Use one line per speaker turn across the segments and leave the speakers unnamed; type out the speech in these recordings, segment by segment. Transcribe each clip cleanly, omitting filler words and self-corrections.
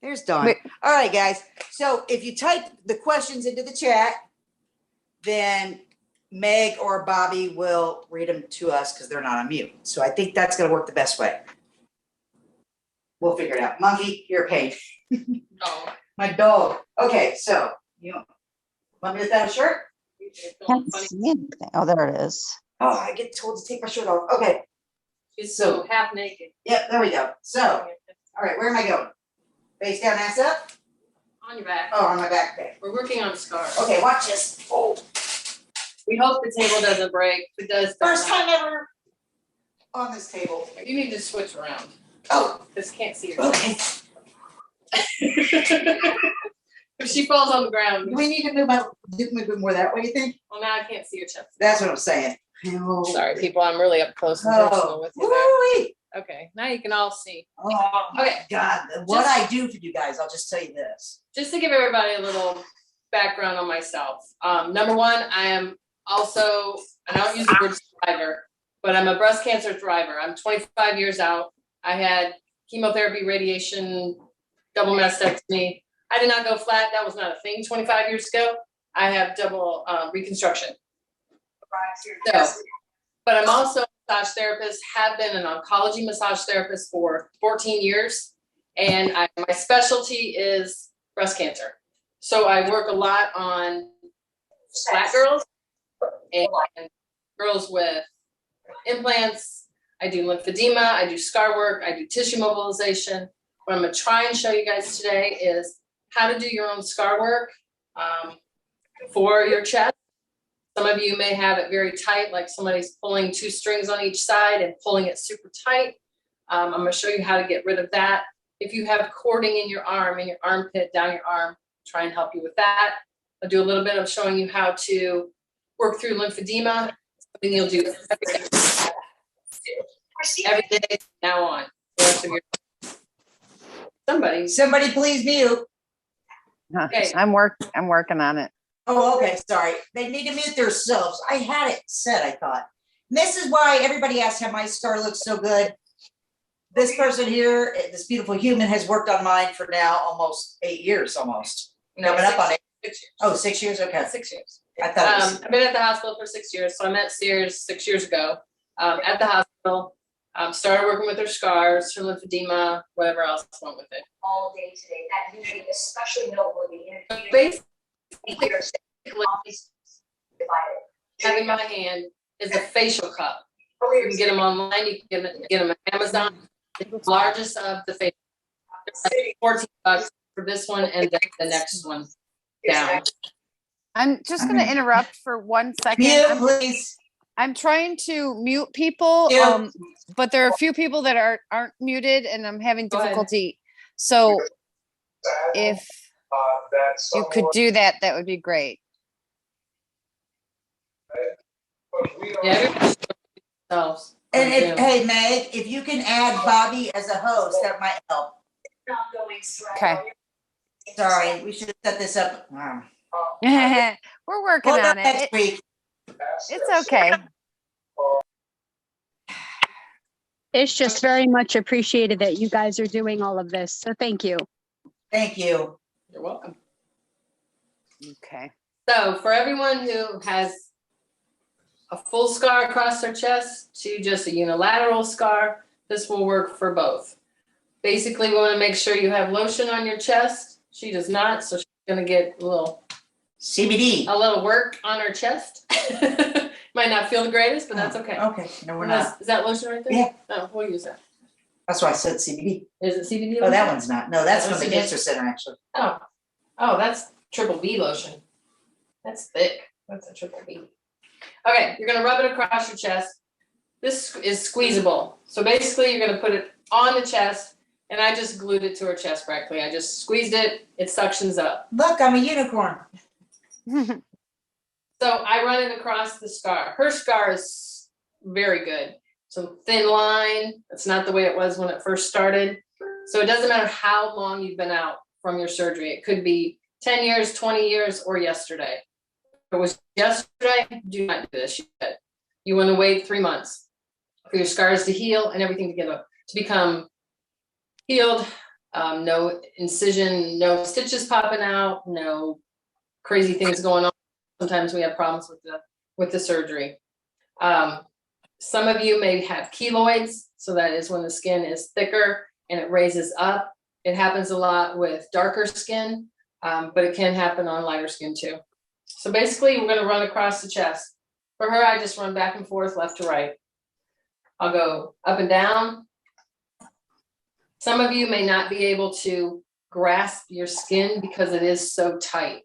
There's Dawn.
Wait.
All right, guys. So if you type the questions into the chat, then Meg or Bobby will read them to us because they're not on mute. So I think that's going to work the best way. We'll figure it out. Monkey, you're a pain.
Oh,
My dog. Okay, so you want me to that shirt?
Can't see anything. Oh, there it is.
Oh, I get told to take my shirt off. Okay.
she's so half naked.
Yep, there we go. So, all right, where am I going? Face down, ass up?
On your back.
Oh, on my back. Okay.
We're working on scars.
Okay, watch this. Oh,
We hope the table doesn't break. If it does,
first time ever on this table.
you need to switch around.
Oh,
This can't see your
okay.
If she falls on the ground,
Do we need to move more that way, you think?
well, now I can't see your chest.
That's what I'm saying. Oh.
Sorry, people. I'm really up close and personal with you there.
woo-wee.
Okay, now you can all see.
Oh, my
Okay.
God. What I do for you guys, I'll just tell you this.
Just to give everybody a little background on myself. Number one, I am also, and I don't use the word survivor, but I'm a breast cancer thriver. I'm 25 years out. I had chemotherapy, radiation, double mastectomy. I did not go flat. That was not a thing 25 years ago. I have double reconstruction. So, but I'm also a massage therapist, have been an oncology massage therapist for 14 years. And my specialty is breast cancer. So I work a lot on flat girls and girls with implants. I do lymphedema, I do scar work, I do tissue mobilization. What I'm gonna try and show you guys today is how to do your own scar work for your chest. Some of you may have it very tight, like somebody's pulling 2 strings on each side and pulling it super tight. I'm gonna show you how to get rid of that. If you have cording in your arm, in your armpit, down your arm, try and help you with that. I'll do a little bit of showing you how to work through lymphedema, something you'll do every day now on. The rest of your
Somebody please mute.
Okay.
I'm working on it.
Oh, okay, sorry. They need to mute themselves. I had it set, I thought. And this is why everybody asks how my scar looks so good. This person here, this beautiful human, has worked on mine for now almost 8 years, almost. Coming up on it.
6 years.
Oh, 6 years? Okay.
6 years.
I thought it was,
I've been at the hospital for 6 years. So I met Sears 6 years ago at the hospital. Started working with her scars, her lymphedema, whatever else went with it.
All day today. That usually especially noteworthy.
Basically,
Divided.
having my hand is a facial cup. You can get them online. You can get them at Amazon. It's the largest of the facial. Like $14 for this one and then the next one down.
I'm just going to interrupt for 1 second.
mute, please.
I'm trying to mute people,
Yeah.
but there are a few people that aren't muted, and I'm having
Go ahead.
difficulty. So if you could do that, that would be great.
Yeah, themselves.
And hey, Meg, if you can add Bobby as a host, that might help.
Not going slow.
Okay.
Sorry, we should have set this up. Wow.
We're working
Hold
on
up next
it.
week.
It's okay.
It's just very much appreciated that you guys are doing all of this. So thank you.
Thank you.
You're welcome.
Okay.
So for everyone who has a full scar across their chest to just a unilateral scar, this will work for both. Basically, we want to make sure you have lotion on your chest. She does not, so she's gonna get a little
CBD.
work on her chest. Might not feel the greatest, but that's okay.
Okay, no, we're not.
Is that lotion right there?
Yeah.
Oh, we'll use that.
That's why I said CBD.
Is it CBD?
Oh, that
lotion?
one's not. No, that's from the
CBD.
cancer center, actually.
Oh, that's triple B lotion. That's thick. That's a triple B. Okay, you're gonna rub it across your chest. This is squeezable. So basically you're gonna put it on the chest, and I just glued it to her chest practically. I just squeezed it, it suctions up.
Look, I'm a unicorn.
So I run it across the scar. Her scar is very good. So thin line, it's not the way it was when it first started. So it doesn't matter how long you've been out from your surgery. It could be 10 years, 20 years, or yesterday. If it was yesterday, do not do this yet. You want to wait 3 months for your scars to heal and everything to become healed. No incision, no stitches popping out, no crazy things going on. Sometimes we have problems with the surgery. Some of you may have keloids, so that is when the skin is thicker and it raises up. It happens a lot with darker skin, but it can happen on lighter skin too. So basically, we're going to run across the chest. For her, I just run back and forth, left to right. I'll go up and down. Some of you may not be able to grasp your skin because it is so tight.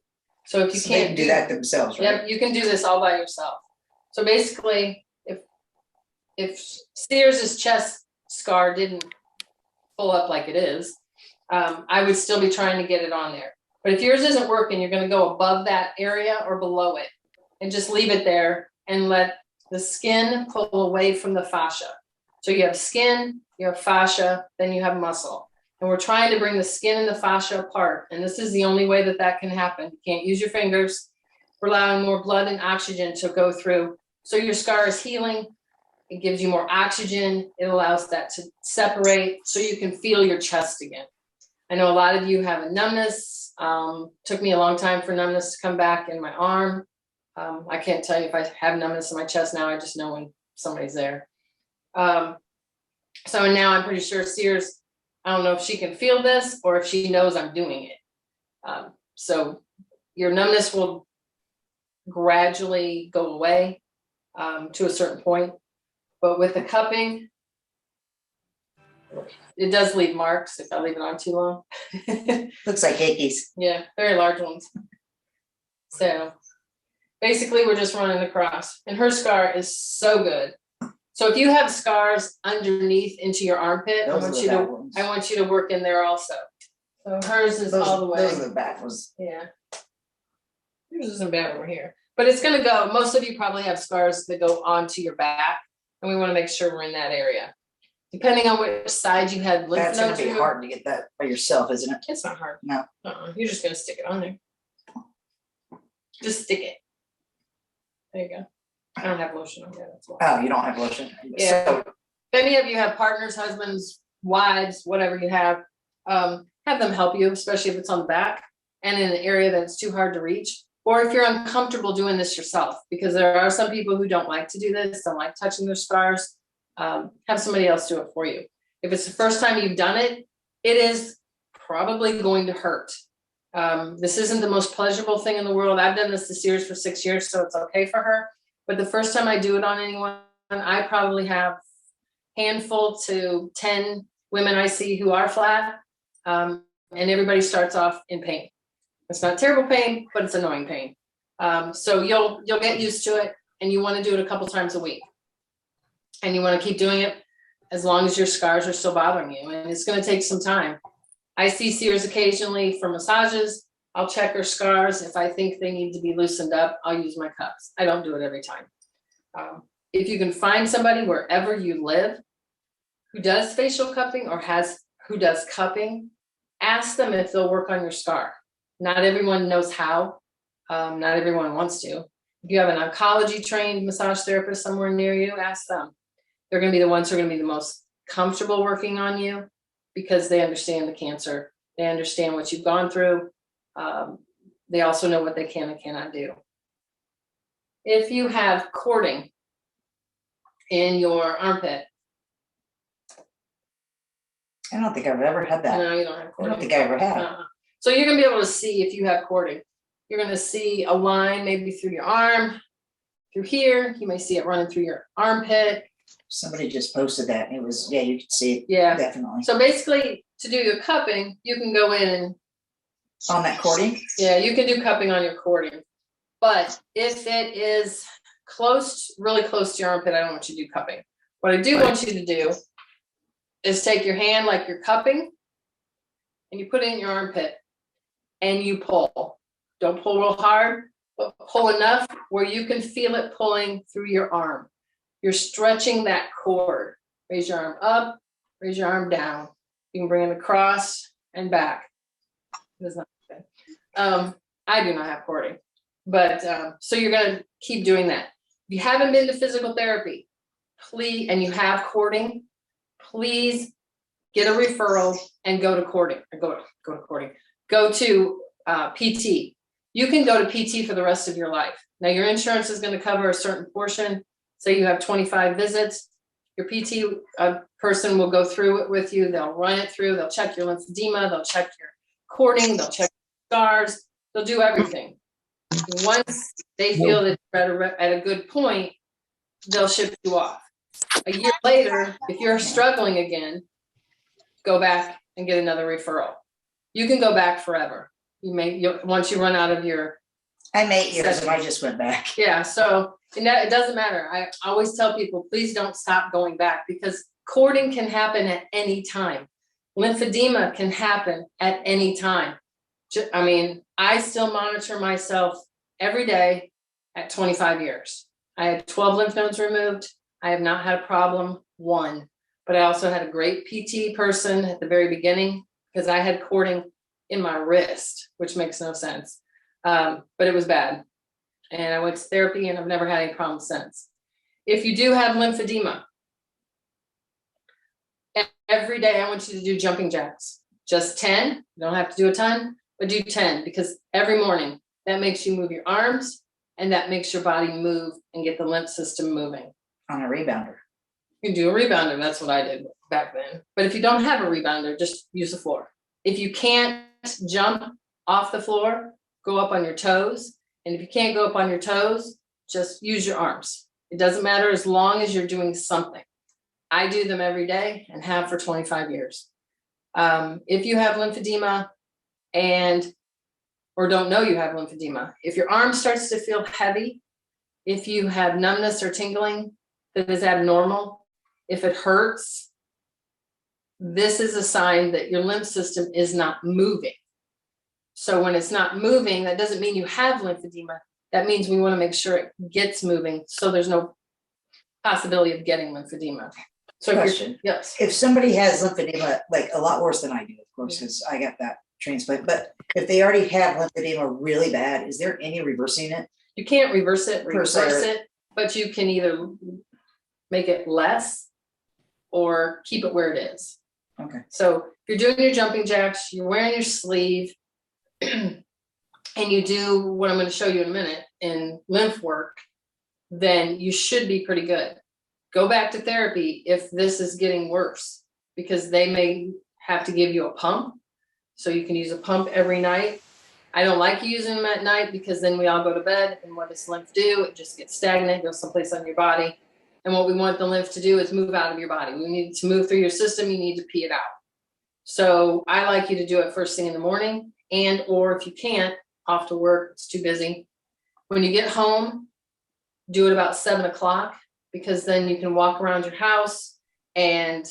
So if you
So they
can't
can do that themselves, right?
Yep, you can do this all by yourself. So basically, if Sears's chest scar didn't pull up like it is, I would still be trying to get it on there. But if yours isn't working, you're going to go above that area or below it and just leave it there and let the skin pull away from the fascia. So you have skin, you have fascia, then you have muscle. And we're trying to bring the skin and the fascia apart. And this is the only way that that can happen. You can't use your fingers. We're allowing more blood and oxygen to go through. So your scar is healing. It gives you more oxygen. It allows that to separate so you can feel your chest again. I know a lot of you have a numbness. Took me a long time for numbness to come back in my arm. I can't tell you if I have numbness in my chest now. I just know when somebody's there. So now I'm pretty sure Sears, I don't know if she can feel this or if she knows I'm doing it. So your numbness will gradually go away to a certain point. But with the cupping, it does leave marks if I leave it on too long.
Looks like hickeys.
Yeah, very large ones. So basically we're just running across, and her scar is so good. So if you have scars underneath into your armpit, I want you to work in there also. So hers is all the way.
Those are the back ones.
Yeah. Yours isn't bad over here. But it's gonna go, most of you probably have scars that go onto your back, and we want to make sure we're in that area. Depending on which side you had lymph
That's gonna
nodes
be
removed.
hard to get that by yourself, isn't it?
It's not hard.
No.
You're just gonna stick it on there. Just stick it. There you go. I don't have lotion on there, that's why.
Oh, you don't have lotion?
Yeah.
So,
If any of you have partners, husbands, wives, whatever you have them help you, especially if it's on the back and in an area that's too hard to reach. Or if you're uncomfortable doing this yourself, because there are some people who don't like to do this, don't like touching their scars, have somebody else do it for you. If it's the first time you've done it, it is probably going to hurt. This isn't the most pleasurable thing in the world. I've done this to Sears for 6 years, so it's okay for her. But the first time I do it on anyone, I probably have handful to 10 women I see who are flat, and everybody starts off in pain. It's not terrible pain, but it's annoying pain. So you'll get used to it, and you want to do it a couple times a week. And you want to keep doing it as long as your scars are still bothering you, and it's going to take some time. I see Sears occasionally for massages. I'll check her scars. If I think they need to be loosened up, I'll use my cups. I don't do it every time. If you can find somebody wherever you live who does facial cupping or who does cupping, ask them if they'll work on your scar. Not everyone knows how. Not everyone wants to. If you have an oncology trained massage therapist somewhere near you, ask them. They're going to be the ones who are going to be the most comfortable working on you because they understand the cancer. They understand what you've gone through. They also know what they can and cannot do. If you have cording in your armpit.
I don't think I've ever had that.
No, you don't have
I
cording.
don't think I ever have.
So you're going to be able to see if you have cording. You're going to see a line maybe through your arm, through here. You may see it running through your armpit.
Somebody just posted that, and it was, yeah, you could see it.
Yeah.
Definitely.
So basically, to do your cupping, you can go in and
On that cording?
yeah, you can do cupping on your cording. But if it is close, really close to your armpit, I don't want you to do cupping. What I do want you to do is take your hand like you're cupping and you put it in your armpit and you pull. Don't pull real hard, but pull enough where you can feel it pulling through your arm. You're stretching that cord. Raise your arm up, raise your arm down. You can bring it across and back. It's not good. I do not have cording, but so you're going to keep doing that. If you haven't been to physical therapy, please, and you have cording, please get a referral and go to courting, go to PT. You can go to PT for the rest of your life. Now your insurance is going to cover a certain portion. Say you have 25 visits, your PT person will go through it with you. They'll run it through. They'll check your lymphedema. They'll check your cording. They'll check your scars. They'll do everything. Once they feel that you're at a good point, they'll ship you off. A year later, if you're struggling again, go back and get another referral. You can go back forever. Once you run out of your.
I'm 8 years and I just went back.
Yeah, so it doesn't matter. I always tell people, please don't stop going back, because cording can happen at any time. Lymphedema can happen at any time. I mean, I still monitor myself every day at 25 years. I had 12 lymph nodes removed. I have not had a problem, one, but I also had a great PT person at the very beginning because I had cording in my wrist, which makes no sense. But it was bad. And I went to therapy and I've never had any problems since. If you do have lymphedema, every day I want you to do jumping jacks, just 10. You don't have to do a ton, but do 10, because every morning that makes you move your arms and that makes your body move and get the lymph system moving.
On a rebounder.
You can do a rebounder. That's what I did back then. But if you don't have a rebounder, just use the floor. If you can't jump off the floor, go up on your toes. And if you can't go up on your toes, just use your arms. It doesn't matter as long as you're doing something. I do them every day and have for 25 years. If you have lymphedema or don't know you have lymphedema, if your arm starts to feel heavy, if you have numbness or tingling that is abnormal, if it hurts, this is a sign that your lymph system is not moving. So when it's not moving, that doesn't mean you have lymphedema. That means we want to make sure it gets moving so there's no possibility of getting lymphedema. So
Question.
Yes.
If somebody has lymphedema, like a lot worse than I do, of course, because I got that transplant, but if they already have lymphedema really bad, is there any reversing it?
You can't reverse it, but you can either make it less or keep it where it is.
Okay.
So if you're doing your jumping jacks, you're wearing your sleeve, and you do what I'm going to show you in a minute in lymph work, then you should be pretty good. Go back to therapy if this is getting worse, because they may have to give you a pump. So you can use a pump every night. I don't like using them at night because then we all go to bed, and what does lymph do? It just gets stagnant, goes someplace on your body. And what we want the lymph to do is move out of your body. We need it to move through your system. You need to pee it out. So I like you to do it first thing in the morning, or if you can't, off to work, it's too busy. When you get home, do it about 7 o'clock, because then you can walk around your house and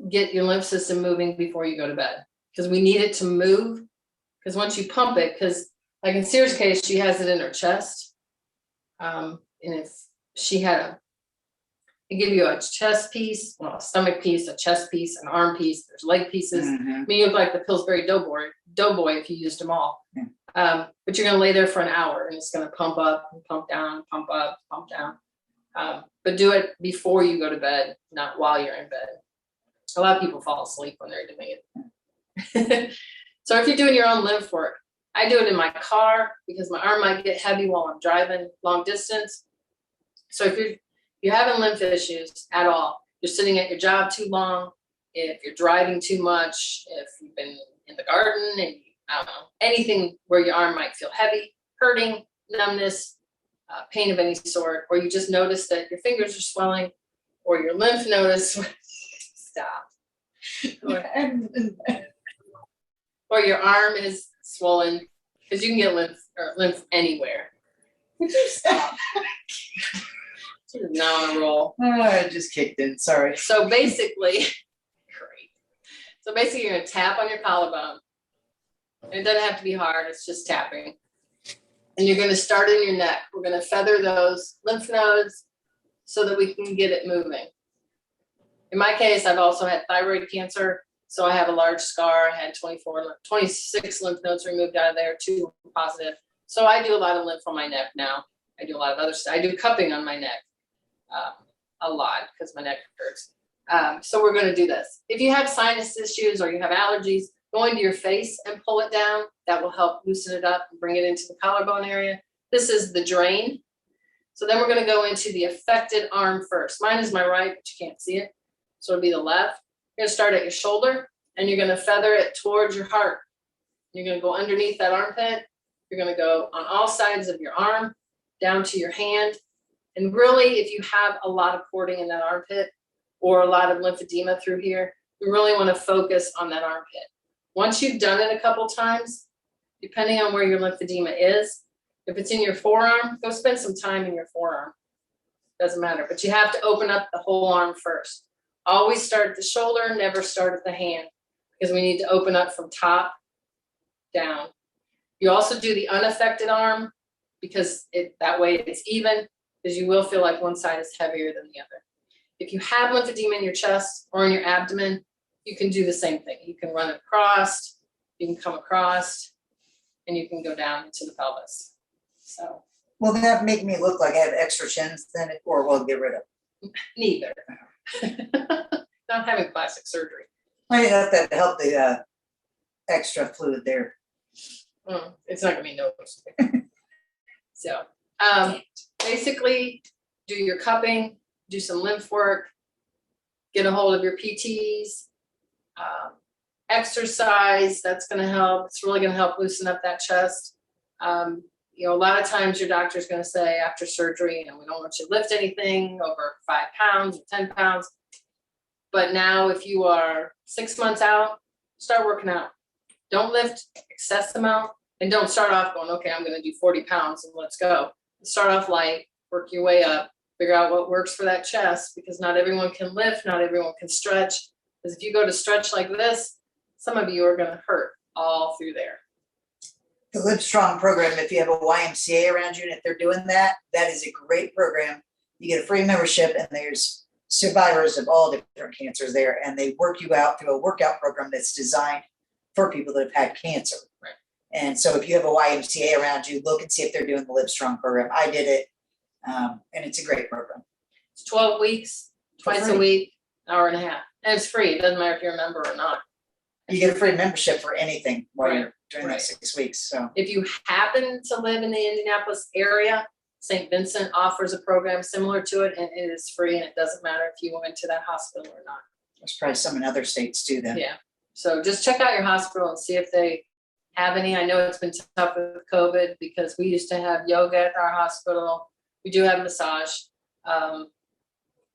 get your lymph system moving before you go to bed, because we need it to move. Because once you pump it, because like in Sears' case, she has it in her chest. And if she had they give you a chest piece, well, a stomach piece, a chest piece, an arm piece, there's leg pieces.
Mm-hmm.
I mean, you look like the Pillsbury Doughboy if you used them all.
Yeah.
But you're going to lay there for an hour and it's going to pump up and pump down, pump up, pump down. But do it before you go to bed, not while you're in bed. A lot of people fall asleep when they're doing it. So if you're doing your own lymph work, I do it in my car because my arm might get heavy while I'm driving long distance. So if you're having lymph issues at all, you're sitting at your job too long, if you're driving too much, if you've been in the garden and I don't know, anything where your arm might feel heavy, hurting, numbness, pain of any sort, or you just notice that your fingers are swelling or your lymph nodes, stop. Or your arm is swollen, because you can get lymph anywhere. Would you stop? She's now on a roll.
Oh, I just kicked in. Sorry.
So basically, great. So basically, you're gonna tap on your collarbone. And it doesn't have to be hard. It's just tapping. And you're gonna start in your neck. We're gonna feather those lymph nodes so that we can get it moving. In my case, I've also had thyroid cancer. So I have a large scar. I had 26 lymph nodes removed out of there, 2 positive. So I do a lot of lymph on my neck now. I do a lot of other stuff. I do cupping on my neck a lot because my neck hurts. So we're gonna do this. If you have sinus issues or you have allergies, go into your face and pull it down. That will help loosen it up and bring it into the collarbone area. This is the drain. So then we're gonna go into the affected arm first. Mine is my right, but you can't see it. So it'll be the left. You're gonna start at your shoulder and you're gonna feather it towards your heart. You're gonna go underneath that armpit. You're gonna go on all sides of your arm, down to your hand. And really, if you have a lot of porting in that armpit or a lot of lymphedema through here, you really wanna focus on that armpit. Once you've done it a couple times, depending on where your lymphedema is, if it's in your forearm, go spend some time in your forearm. Doesn't matter, but you have to open up the whole arm first. Always start at the shoulder, never start at the hand, because we need to open up from top down. You also do the unaffected arm because that way it's even, because you will feel like one side is heavier than the other. If you have lymphedema in your chest or in your abdomen, you can do the same thing. You can run it across, you can come across, and you can go down into the pelvis. So.
Will that make me look like I have extra chins then, or will it get rid of it?
Neither. Not having plastic surgery.
I thought that helped the extra fluid there.
It's not gonna be noticed. So basically do your cupping, do some lymph work, get a hold of your PTs, exercise, that's gonna help. It's really gonna help loosen up that chest. You know, a lot of times your doctor's gonna say after surgery, we don't want you to lift anything over 5 pounds or 10 pounds. But now if you are 6 months out, start working out. Don't lift excess amount and don't start off going, okay, I'm gonna do 40 pounds and let's go. Start off light, work your way up, figure out what works for that chest, because not everyone can lift, not everyone can stretch. Because if you go to stretch like this, some of you are gonna hurt all through there.
The Live Strong program, if you have a YMCA around you and if they're doing that, that is a great program. You get a free membership and there's survivors of all different cancers there, and they work you out through a workout program that's designed for people that have had cancer.
Right.
And so if you have a YMCA around you, look and see if they're doing the Live Strong program. I did it, and it's a great program.
It's 12 weeks, twice a week, hour and a half. And it's free. It doesn't matter if you're a member or not.
You get a free membership for anything while you're doing
Right.
that 6 weeks. So
If you happen to live in the Indianapolis area, St. Vincent offers a program similar to it, and it is free, and it doesn't matter if you went to that hospital or not.
there's probably some in other states too then.
Yeah. So just check out your hospital and see if they have any. I know it's been tough with COVID because we used to have yoga at our hospital. We do have massage.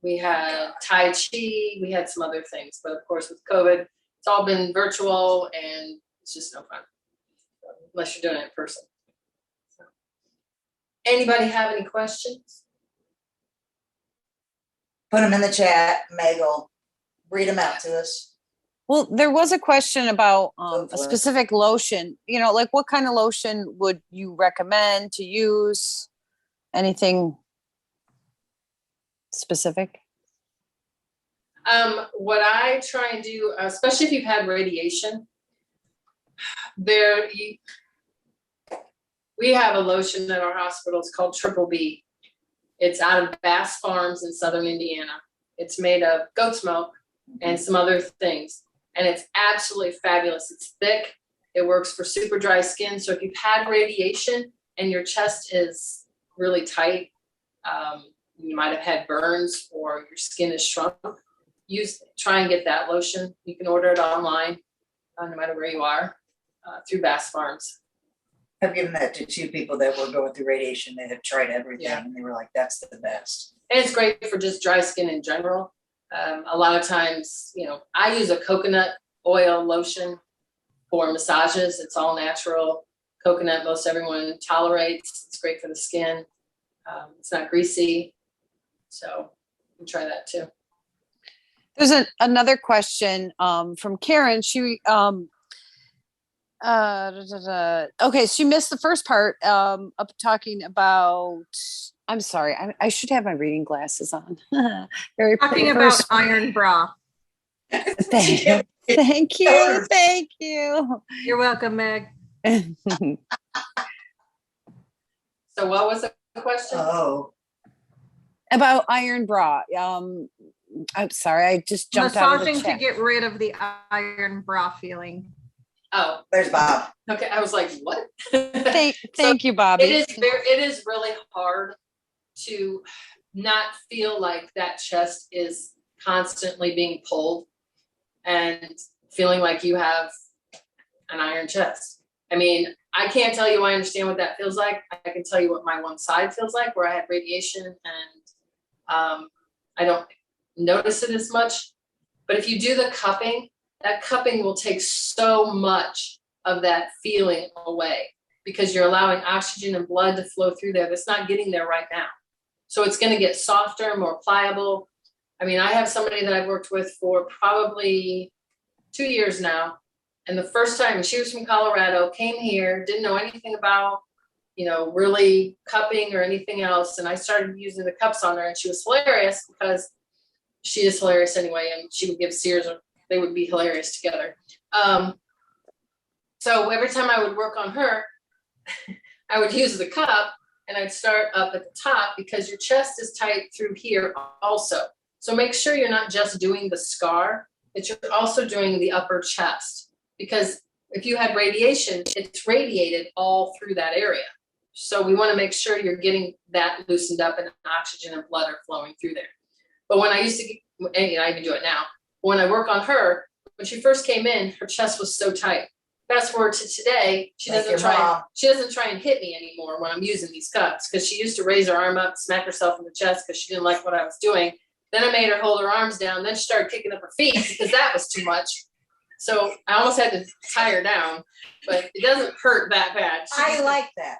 We had Tai Chi. We had some other things, but of course with COVID, it's all been virtual and it's just no fun unless you're doing it in person. So. Anybody have any questions?
Put them in the chat. Meg will read them out to us.
Well, there was a question about
Go
a
for it.
specific lotion, like what kind of lotion would you recommend to use? Anything specific?
What I try and do, especially if you've had radiation, we have a lotion at our hospital. It's called Triple B. It's out of Bass Farms in southern Indiana. It's made of goat's milk and some other things. And it's absolutely fabulous. It's thick. It works for super dry skin. So if you've had radiation and your chest is really tight, you might have had burns or your skin is shrunk, try and get that lotion. You can order it online, no matter where you are, through Bass Farms.
I've given that to 2 people that were going through radiation. They had tried everything
Yeah.
and they were like, that's the best.
And it's great for just dry skin in general. A lot of times, I use a coconut oil lotion for massages. It's all natural. Coconut, most everyone tolerates. It's great for the skin. It's not greasy. So you can try that too.
There's another question from Karen. She okay, she missed the first part of talking about. I'm sorry, I should have my reading glasses on. Very
Talking about iron bra.
Thank you. Thank you.
You're welcome, Meg.
So what was the question?
Oh,
About iron bra. I'm sorry, I just jumped out of the
Massaging to
chat.
get rid of the iron bra feeling.
Oh,
There's Bob.
okay. I was like, what?
Thank you, Bobby.
It is really hard to not feel like that chest is constantly being pulled and feeling like you have an iron chest. I mean, I can't tell you I understand what that feels like. I can tell you what my one side feels like, where I had radiation, and I don't notice it as much. But if you do the cupping, that cupping will take so much of that feeling away, because you're allowing oxygen and blood to flow through there that's not getting there right now. So it's going to get softer, more pliable. I mean, I have somebody that I've worked with for probably 2 years now. And the first time, she was from Colorado, came here, didn't know anything about, really cupping or anything else. And I started using the cups on her, and she was hilarious, because she is hilarious anyway. And she would give Sears, they would be hilarious together. So every time I would work on her, I would use the cup, and I'd start up at the top, because your chest is tight through here also. So make sure you're not just doing the scar, but you're also doing the upper chest. Because if you had radiation, it's radiated all through that area. So we want to make sure you're getting that loosened up and oxygen and blood are flowing through there. But when I used to, and I even do it now, when I work on her, when she first came in, her chest was so tight. Fast forward to today, she doesn't try and hit me anymore when I'm using these cups, because she used to raise her arm up, smack herself in the chest because she didn't like what I was doing. Then I made her hold her arms down. Then she started kicking up her feet because that was too much. So I almost had to tie her down, but it doesn't hurt that bad.
I like that.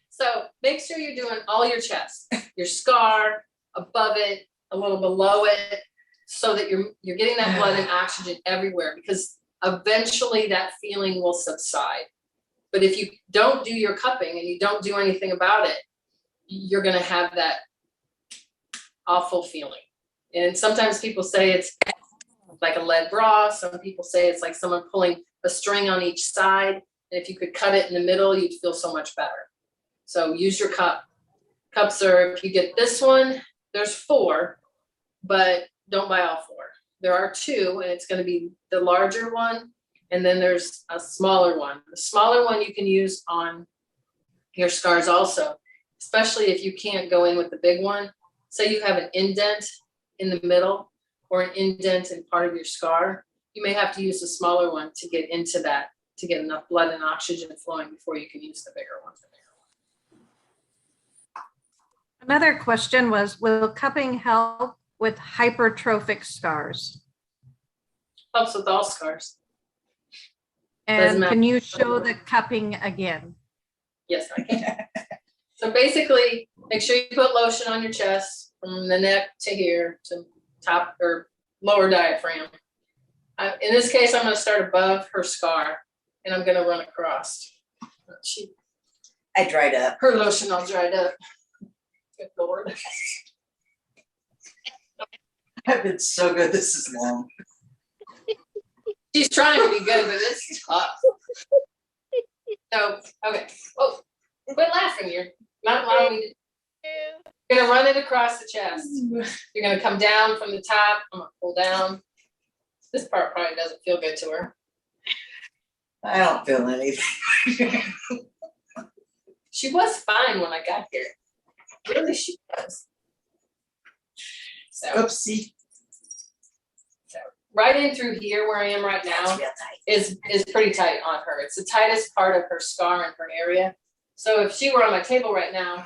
So make sure you're doing all your chest, your scar, above it, a little below it, so that you're getting that blood and oxygen everywhere, because eventually that feeling will subside. But if you don't do your cupping and you don't do anything about it, you're going to have that awful feeling. And sometimes people say it's like a lead bra. Some people say it's like someone pulling a string on each side. And if you could cut it in the middle, you'd feel so much better. So use your cup. Cups are, if you get this one, there's 4, but don't buy all 4. There are 2, and it's going to be the larger one. And then there's a smaller one. The smaller one you can use on your scars also, especially if you can't go in with the big one. Say you have an indent in the middle or an indent in part of your scar, you may have to use the smaller one to get into that, to get enough blood and oxygen flowing before you can use the bigger one.
Another question was, will cupping help with hypertrophic scars?
Helps with all scars.
And can you show the cupping again?
Yes, I can. So basically, make sure you put lotion on your chest from the neck to here to top or lower diaphragm. In this case, I'm going to start above her scar, and I'm going to run across.
I dried up.
Her lotion all dried up. Good Lord.
I've been so good. This is long.
She's trying to be good, but it's tough. So, okay. Oh, quit laughing. You're not allowing me to. You're going to run it across the chest. You're going to come down from the top. I'm going to pull down. This part probably doesn't feel good to her.
I don't feel anything.
She was fine when I got here. Really, she was. So,
Oopsie.
right in through here where I am right now is pretty tight on her. It's the tightest part of her scar in her area. So if she were on my table right now,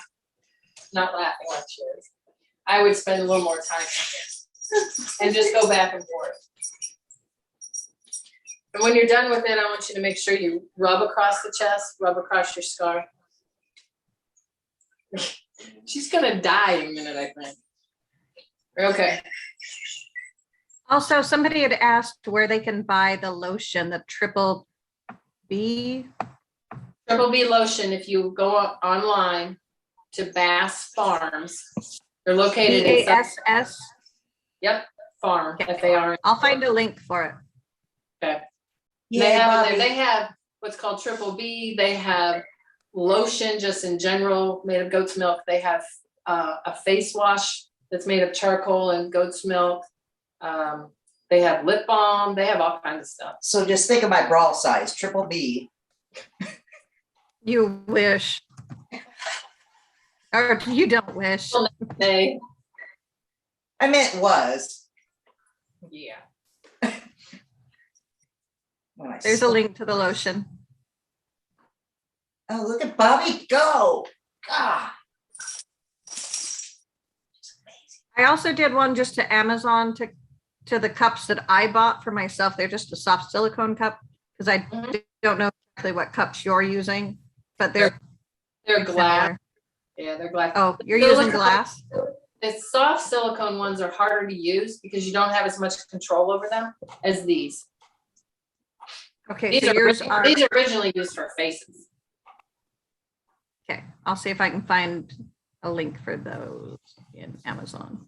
not laughing like she is, I would spend a little more time with it and just go back and forth. And when you're done with it, I want you to make sure you rub across the chest, rub across your scar. She's gonna die in a minute, I think. Okay.
Also, somebody had asked where they can buy the lotion, the Triple B.
Triple B lotion, if you go online to Bass Farms, they're located in
BASS.
Yep, Farm, F-A-R.
I'll find a link for it.
Okay.
Yeah,
They have what's called Triple B. They have lotion just in general made of goat's milk. They have a face wash that's made of charcoal and goat's milk. They have lip balm. They have all kinds of stuff.
So just think of my bra size, triple B.
You wish. Or you don't wish.
They,
I meant was.
yeah.
When I
There's a
saw-
link to the lotion.
Oh, look at Bobby go. God.
I also did one just to Amazon to the cups that I bought for myself. They're just a soft silicone cup because I
Mhm.
don't know exactly what cups you're using, but they're
They're glass.
similar.
Yeah, they're glass.
Oh, you're
Silicone-
using glass?
The soft silicone ones are harder to use because you don't have as much control over them as these.
Okay, so yours are,
These are originally used for faces.
okay, I'll see if I can find a link for those in Amazon.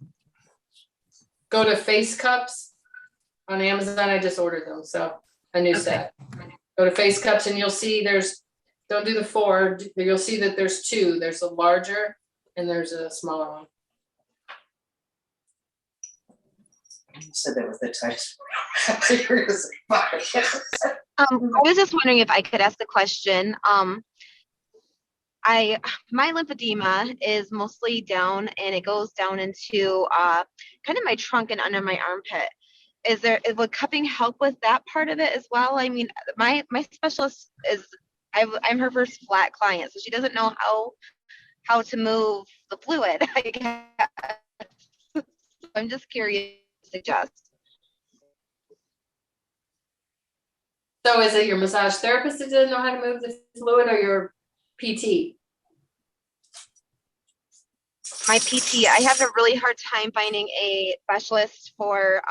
Go to face cups on Amazon. I just ordered them, so a new
Okay.
set. Go to face cups and you'll see don't do the 4. You'll see that there's 2. There's a larger and there's a smaller one.
You said that with the text.
I was just wondering if I could ask a question. My lymphedema is mostly down and it goes down into kind of my trunk and under my armpit. Would cupping help with that part of it as well? I mean, my specialist I'm her first flat client, so she doesn't know how to move the fluid, I guess. I'm just curious to suggest.
So is it your massage therapist that doesn't know how to move the fluid or your PT?
My PT, I have a really hard time finding a specialist for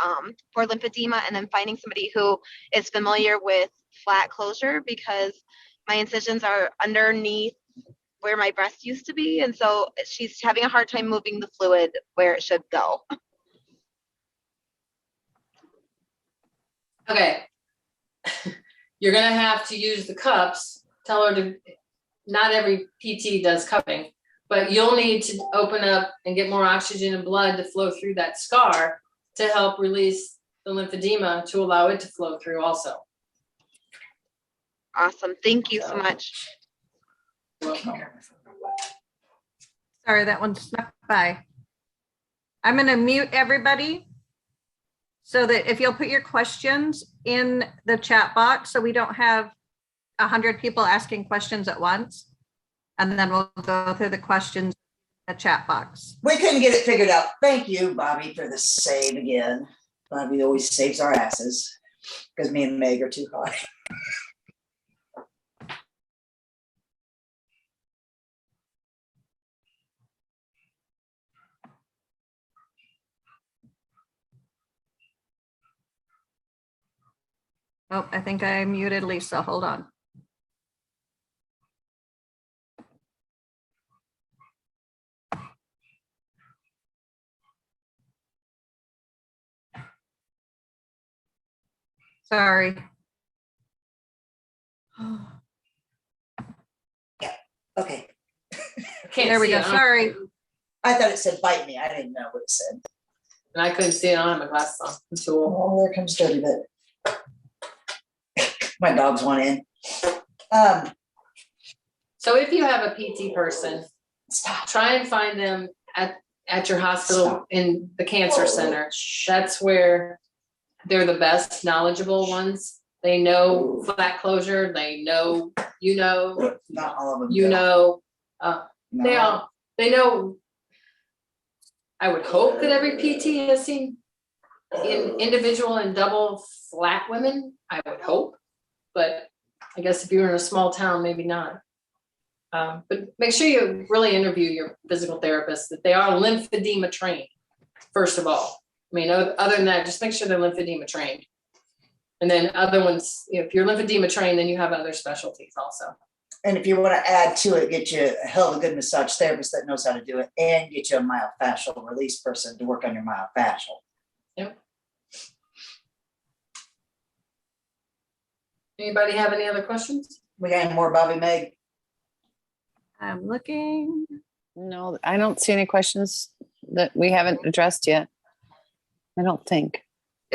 lymphedema and then finding somebody who is familiar with flat closure because my incisions are underneath where my breast used to be. And so she's having a hard time moving the fluid where it should go.
Okay. You're gonna have to use the cups. Tell her to, not every PT does cupping, but you'll need to open up and get more oxygen and blood to flow through that scar to help release the lymphedema to allow it to flow through also.
Awesome. Thank you so much.
Sorry, that one snuck by. I'm going to mute everybody so that if you'll put your questions in the chat box so we don't have 100 people asking questions at once. And then we'll go through the questions in the chat box.
We couldn't get it figured out. Thank you, Bobby, for the save again. Bobby always saves our asses because me and Meg are too high.
Oh, I think I muted Lisa. Hold on. Sorry.
Okay.
Can't
There we
see
go.
it on-
Sorry.
I thought it said bite me. I didn't know what it said.
And I couldn't see it on my glasses on. I'm too old.
Oh, there comes Dirty Bit. My dogs want in.
So if you have a PT person,
Stop.
try and find them at your hospital
Stop.
in the cancer center. That's where they're the best knowledgeable ones. They know flat closure, they know,
Not all of them.
you
do.
know,
No.
they know. I would hope that every PT has seen individual and double flat women, I would hope. But I guess if you're in a small town, maybe not. But make sure you really interview your physical therapist, that they are lymphedema trained, first of all. I mean, other than that, just make sure they're lymphedema trained. And then other ones, if you're lymphedema trained, then you have other specialties also.
And if you want to add to it, get you a hell of a good massage therapist that knows how to do it and get you a myofascial release person to work on your myofascial.
Yep. Anybody have any other questions?
We got any more, Bobby Meg?
I'm looking.
No, I don't see any questions that we haven't addressed yet. I don't think.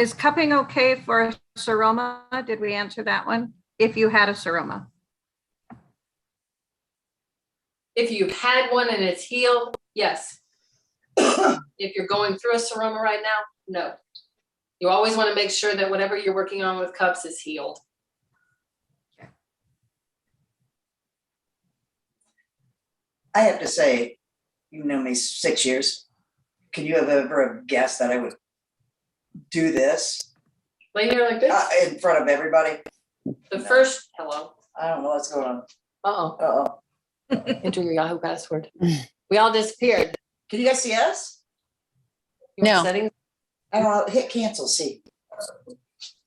Is cupping okay for a seroma? Did we answer that one? If you had a seroma?
If you've had one and it's healed, yes. If you're going through a seroma right now, no. You always want to make sure that whatever you're working on with cups is healed.
I have to say, you know me 6 years. Can you have ever guessed that I would do this
Lay here like this.
in front of everybody?
The first, hello.
I don't know what's going on.
Uh-oh.
Uh-oh.
Enter your Yahoo password. We all disappeared.
Can you guys see us?
You want
No.
Settings?
I don't know. Hit cancel, see.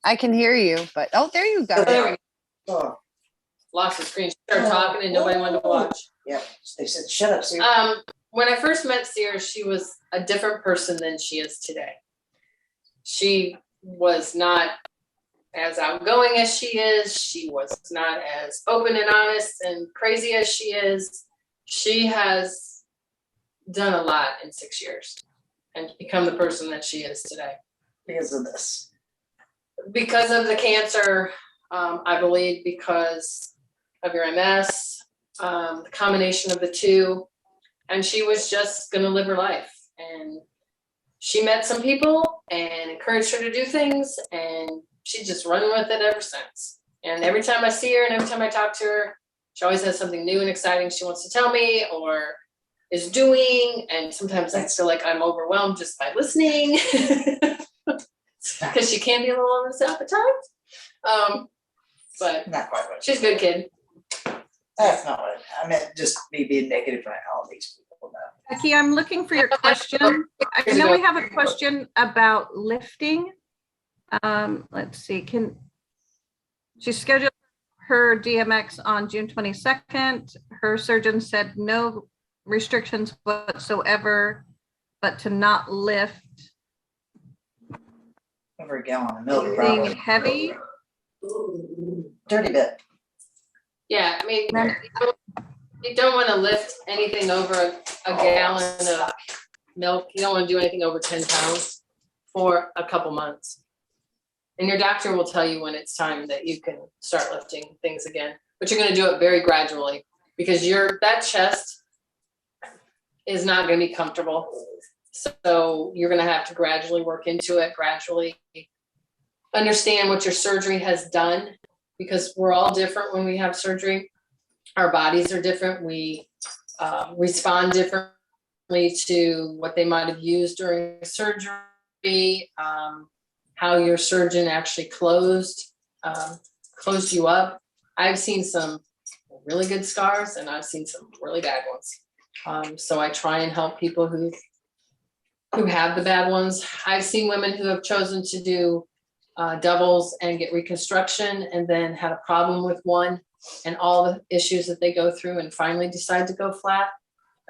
I can hear you, but oh, there you go.
There we go.
Oh,
Lost the screen. She started talking and nobody wanted to watch.
yeah. They said, shut up, see.
When I first met Sears, she was a different person than she is today. She was not as outgoing as she is. She was not as open and honest and crazy as she is. She has done a lot in 6 years and become the person that she is today.
Because of this.
Because of the cancer, I believe because of your MS, the combination of the two, and she was just going to live her life. And she met some people and encouraged her to do things, and she's just run with it ever since. And every time I see her and every time I talk to her, she always has something new and exciting she wants to tell me or is doing. And sometimes I feel like I'm overwhelmed just by listening because she can be a little on herself at times. But
Not quite what
she's a good kid.
That's not what I meant. Just me being negative on all these people now.
Becky, I'm looking for your question. I know we have a question about lifting. Let's see, she scheduled her DMX on June 22nd. Her surgeon said no restrictions whatsoever, but to not lift
Over a gallon of milk,
anything
probably.
heavy.
Dirty bit.
Yeah, I mean, you don't want to lift anything over a gallon of milk. You don't want to do anything over 10 pounds for a couple months. And your doctor will tell you when it's time that you can start lifting things again. But you're going to do it very gradually because that chest is not going to be comfortable. So you're going to have to gradually work into it, gradually understand what your surgery has done, because we're all different when we have surgery. Our bodies are different. We respond differently to what they might have used during surgery, how your surgeon actually closed you up. I've seen some really good scars and I've seen some really bad ones. So I try and help people who have the bad ones. I've seen women who have chosen to do doubles and get reconstruction and then had a problem with one and all the issues that they go through and finally decide to go flat.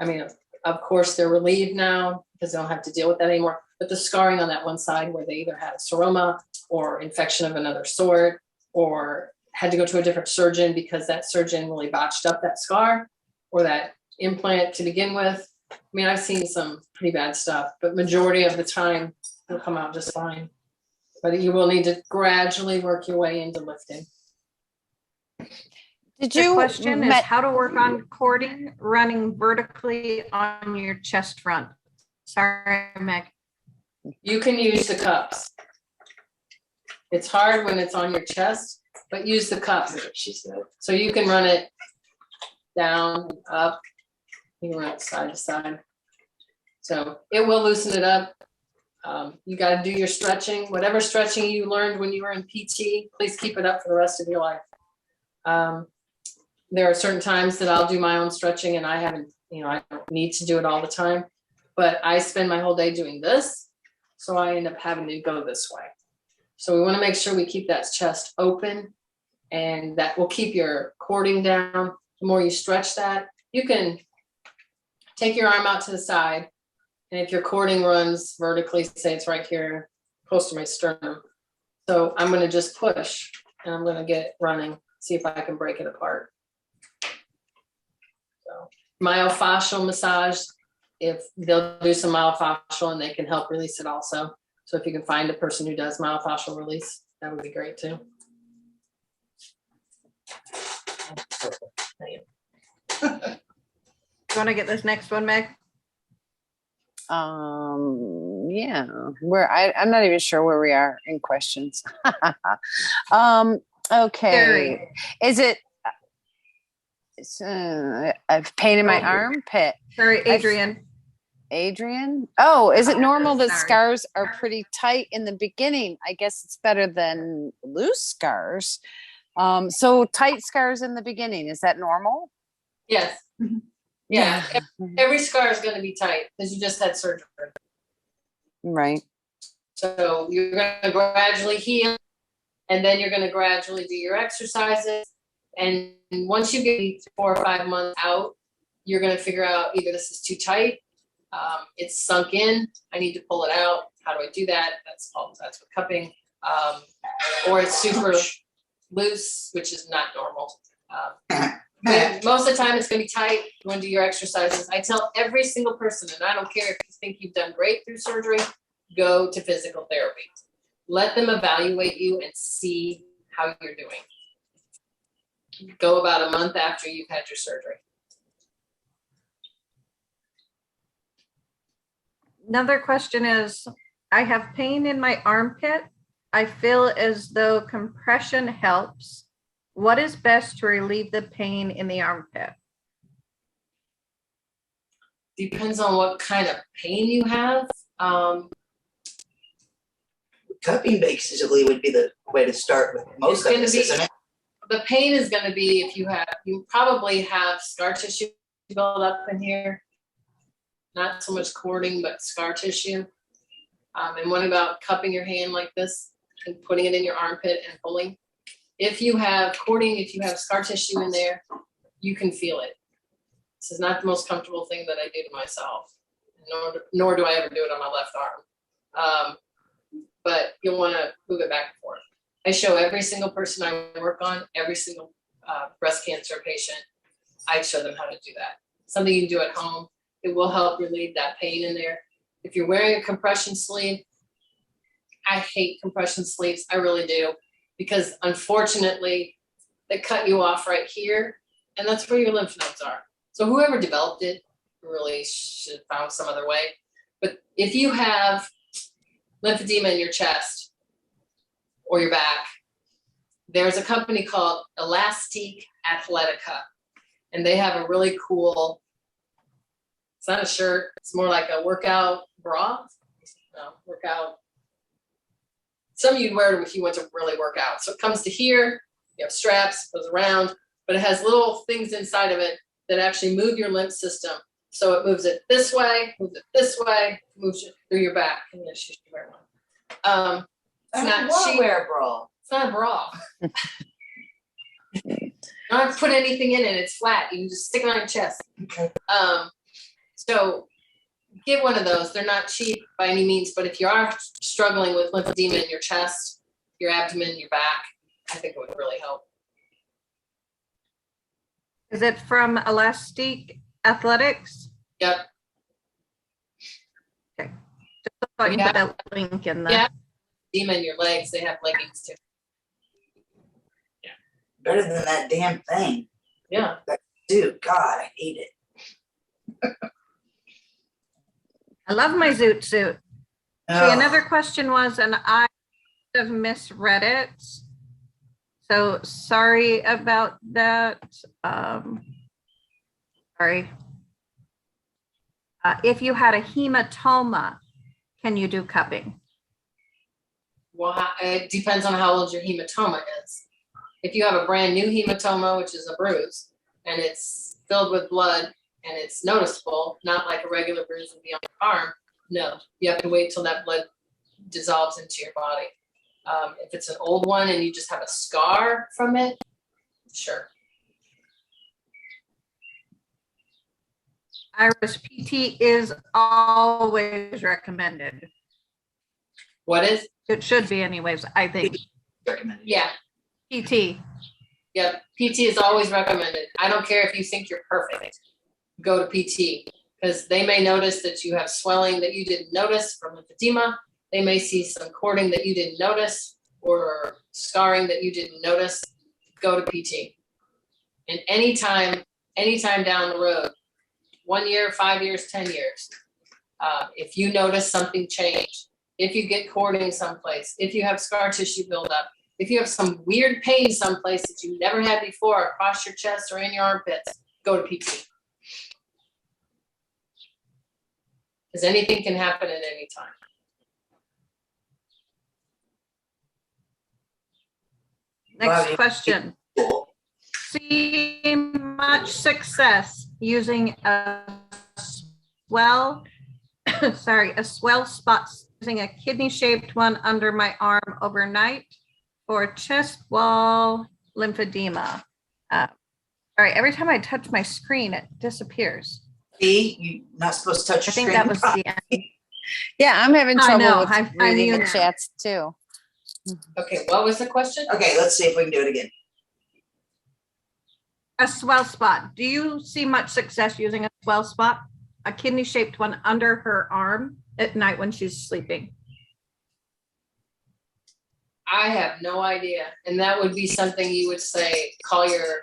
I mean, of course they're relieved now because they don't have to deal with that anymore, but the scarring on that one side where they either had a seroma or infection of another sort or had to go to a different surgeon because that surgeon really botched up that scar or that implant to begin with. I mean, I've seen some pretty bad stuff, but majority of the time it'll come out just fine. But you will need to gradually work your way into lifting.
Did
The
you
question is how to work on cording running vertically on your chest front. Sorry, Meg.
You can use the cups. It's hard when it's on your chest, but use the cups. So you can run it down, up. You can run it side to side. So it will loosen it up. You got to do your stretching. Whatever stretching you learned when you were in PT, please keep it up for the rest of your life. There are certain times that I'll do my own stretching and I don't need to do it all the time, but I spend my whole day doing this. So I end up having to go this way. So we want to make sure we keep that chest open and that will keep your cording down. The more you stretch that, you can take your arm out to the side. And if your cording runs vertically, say it's right here, close to my sternum. So I'm going to just push and I'm going to get it running, see if I can break it apart. So myofascial massage, if they'll do some myofascial and they can help release it also. So if you can find a person who does myofascial release, that would be great too.
You want to get this next one, Meg?
Yeah, I'm not even sure where we are in questions. Okay.
Carrie.
Is it, I've pain in my armpit.
Sorry, Adrian.
Adrian? Oh, is it normal that
Sorry.
scars are pretty tight in the beginning? I guess it's better than loose scars. So tight scars in the beginning, is that normal?
Yes. Yeah. Every scar is going to be tight because you just had surgery.
Right.
So you're going to gradually heal, and then you're going to gradually do your exercises. And once you get 4 or 5 months out, you're going to figure out either this is too tight, it's sunk in, I need to pull it out. How do I do that? That's what cupping. Or it's super loose, which is not normal. But most of the time it's going to be tight. You want to do your exercises. I tell every single person, and I don't care if you think you've done great through surgery, go to physical therapy. Let them evaluate you and see how you're doing. Go about a month after you've had your surgery.
Another question is, I have pain in my armpit. I feel as though compression helps. What is best to relieve the pain in the armpit?
Depends on what kind of pain you have.
Cupping basically would be the way to start with most of
It's
this,
gonna
isn't it?
The pain is going to be if you probably have scar tissue built up in here. Not so much cording, but scar tissue. And what about cupping your hand like this and putting it in your armpit and pulling? If you have cording, if you have scar tissue in there, you can feel it. This is not the most comfortable thing that I do to myself, nor do I ever do it on my left arm. But you'll want to move it back and forth. I show every single person I work on, every single breast cancer patient, I show them how to do that. Something you can do at home. It will help relieve that pain in there. If you're wearing a compression sleeve, I hate compression sleeves. I really do. Because unfortunately, they cut you off right here, and that's where your lymph nodes are. So whoever developed it really should have found some other way. But if you have lymphedema in your chest or your back, there's a company called Elastique Athletica, and they have a really cool, it's not a shirt, it's more like a workout bra, workout. Some of you'd wear it if you went to really work out. So it comes to here, you have straps, goes around, but it has little things inside of it that actually move your lymph system. So it moves it this way, moves it through your back. And yes, you should wear one. It's not cheap.
Wear a bra.
It's not a bra. You don't have to put anything in it. It's flat. You can just stick it on your chest.
Okay.
So get one of those. They're not cheap by any means, but if you are struggling with lymphedema in your chest, your abdomen, your back, I think it would really help.
Is it from Elastic Athletics?
Yep.
Okay. Just so I can put that link in the.
Yeah. Edema in your legs, they have leggings too.
Better than that damn thing.
Yeah.
Dude, God, I hate it.
I love my zoot suit. See,
Ugh.
another question was, and I have misread it. So sorry about that. Sorry. If you had a hematoma, can you do cupping?
Well, it depends on how old your hematoma is. If you have a brand new hematoma, which is a bruise, and it's filled with blood and it's noticeable, not like a regular bruise would be on your arm, no, you have to wait till that blood dissolves into your body. If it's an old one and you just have a scar from it, sure.
Iris, PT is always recommended.
What is?
It should be anyways, I think.
Recommended.
Yeah,
PT.
yeah, PT is always recommended. I don't care if you think you're perfect, go to PT, because they may notice that you have swelling that you didn't notice from lymphedema. They may see some cording that you didn't notice or scarring that you didn't notice. Go to PT. And anytime down the road, 1 year, 5 years, 10 years, if you notice something change, if you get cording someplace, if you have scar tissue buildup, if you have some weird pain someplace that you never had before across your chest or in your armpits, go to PT. Because anything can happen at any time.
Next
Bobby.
question. See much success using a swell, a swell spot, using a kidney-shaped one under my arm overnight for chest wall lymphedema. All right, every time I touch my screen, it disappears.
See, you're not supposed to touch
I
your
think
screen.
that was the end.
Yeah, I'm having
I
trouble
know,
with
I'm
reading the
muted.
chats too.
Okay, what was the question?
Okay, let's see if we can do it again.
A swell spot. Do you see much success using a swell spot? A kidney-shaped one under her arm at night when she's sleeping.
I have no idea. And that would be something you would say, call your